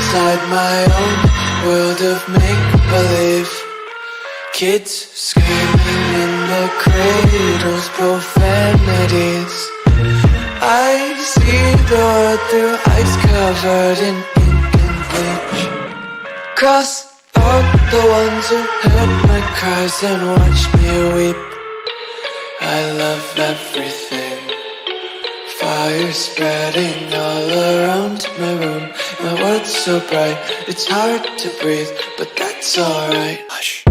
inside my own world of make-believe. Kids screaming in their cradles, profanities. I see the world through ice covered in ink and bleach. Cross out the ones who heard my cries and watched me weep. I love everything. Fire spreading all around my room. My world's so bright, it's hard to breathe, but that's alright. Hush.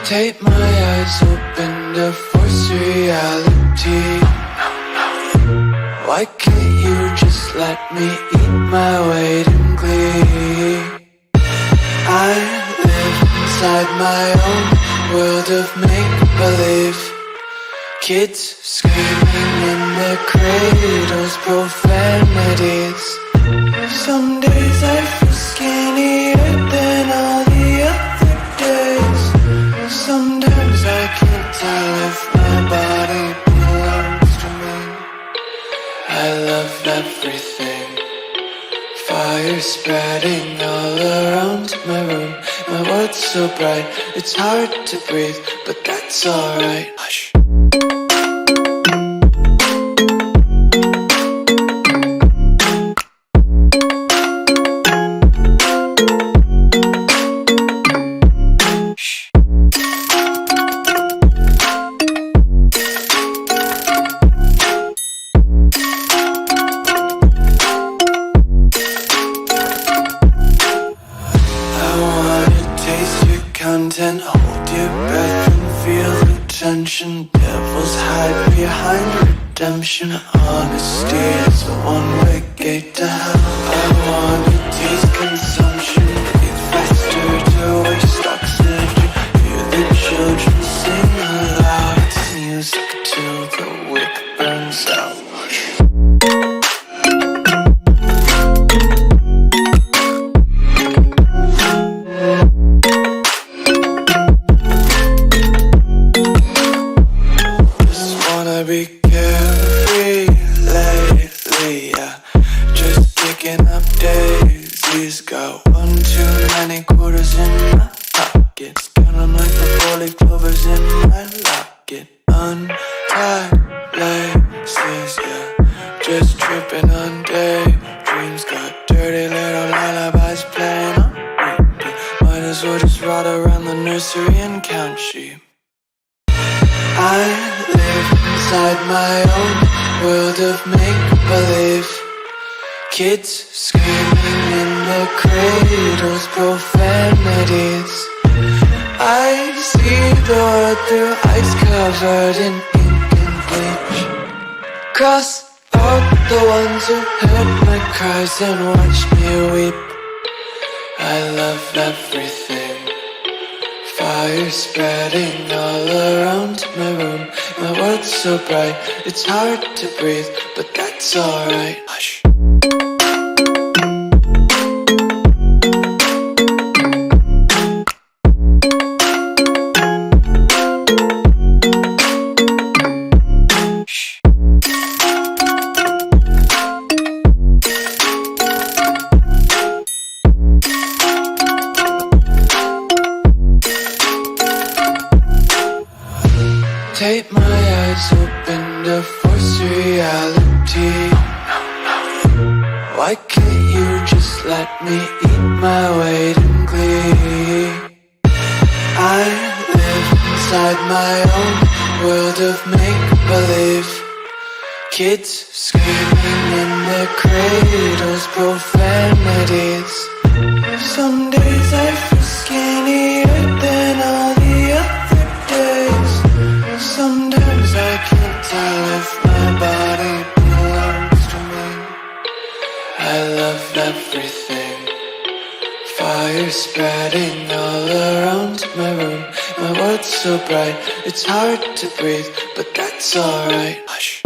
Tape my eyes open to force reality. Why can't you just let me eat my weight in glee? I live inside my own world of make-believe. Kids screaming in their cradles, profanities. Some days I feel skinnier than all the other days. Sometimes I can't tell if my body belongs to me. I love everything. Fire spreading all around my room. My world's so bright, it's hard to breathe, but that's alright. Hush. Content, hold your breath and feel the tension. Devils hide behind redemption. Honesty is a one-way gate to hell. I wanna taste consumption. Breathe faster to waste oxygen. Hear the children sing aloud. It's music till the wick burns out. Be carefree lately, yeah. Just kicking up daisies. Got one too many quarters in my pockets. Counting like the four-leaf clovers in my locket. Untied laces, yeah. Just tripping on daydreams. Got dirty little lullabies playing on repeat. Might as well just ride around the nursery and count sheep. I live inside my own world of make-believe. Kids screaming in their cradles, profanities. I see the world through ice covered in ink and bleach. Cross out the ones who heard my cries and watched me weep. I love everything. Fire spreading all around my room. My world's so bright, it's hard to breathe, but that's alright. Hush. Tape my eyes open to force reality. Why can't you just let me eat my weight in glee? I live inside my own world of make-believe. Kids screaming in their cradles, profanities. Some days I feel skinnier than all the other days. Sometimes I can't tell if my body belongs to me. I love everything. Fire spreading all around my room. My world's so bright, it's hard to breathe, but that's alright. Hush.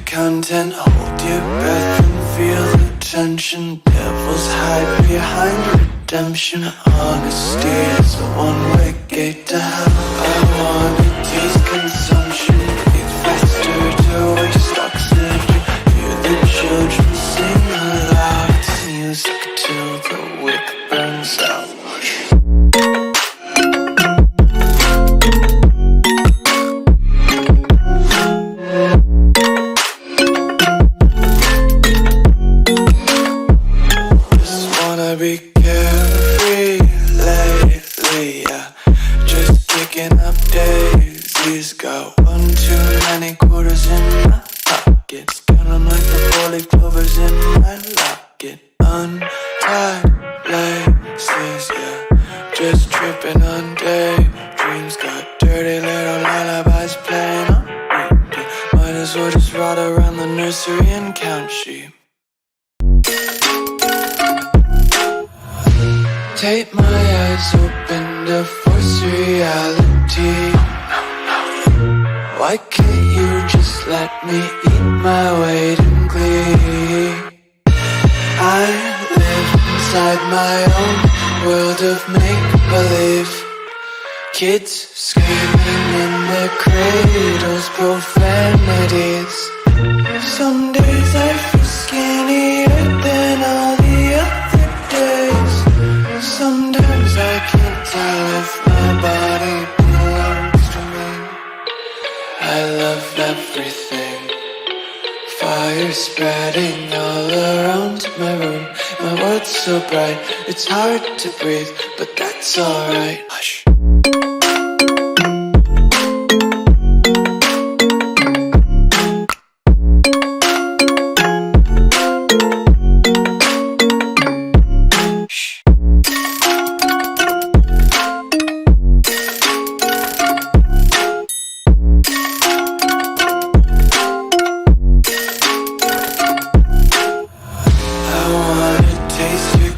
Content, hold your breath and feel the tension. Devils hide behind redemption. Honesty is a one-way gate to hell. I wanna taste consumption, breathe faster to waste oxygen. Hear the children sing aloud. It's music till the wick burns out. Be carefree lately, yeah. Just kicking up daisies. Got one too many quarters in my pockets. Counting like the four-leaf clovers in my locket. Untied laces, yeah. Just tripping on daydreams. Got dirty little lullabies playing on repeat. Might as well just ride around the nursery and count sheep. Tape my eyes open to force reality. Why can't you just let me eat my weight in glee? I live inside my own world of make-believe. Kids screaming in their cradles, profanities. Some days I feel skinnier than all the other days. Sometimes I can't tell if my body belongs to me. I love everything. Fire spreading all around my room. My world's so bright, it's hard to breathe, but that's alright. Hush.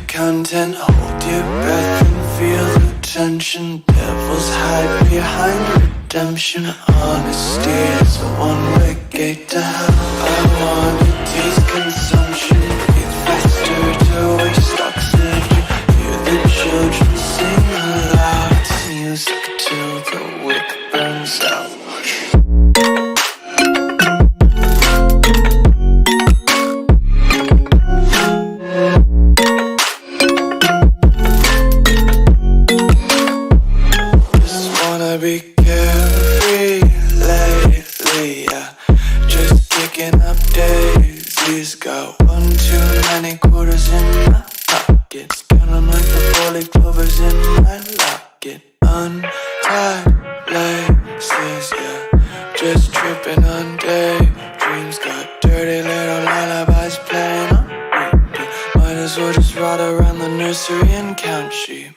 Content, hold your breath and feel the tension. Devils hide behind redemption. Honesty is a one-way gate to hell. I wanna taste consumption, breathe faster to waste oxygen. Hear the children sing aloud. It's music till the wick burns out. Be carefree lately, yeah. Just kicking up daisies. Got one too many quarters in my pockets. Counting like the four-leaf clovers in my locket. Untied laces, yeah. Just tripping on daydreams. Got dirty little lullabies playing on repeat. Might as well just ride around the nursery and count sheep.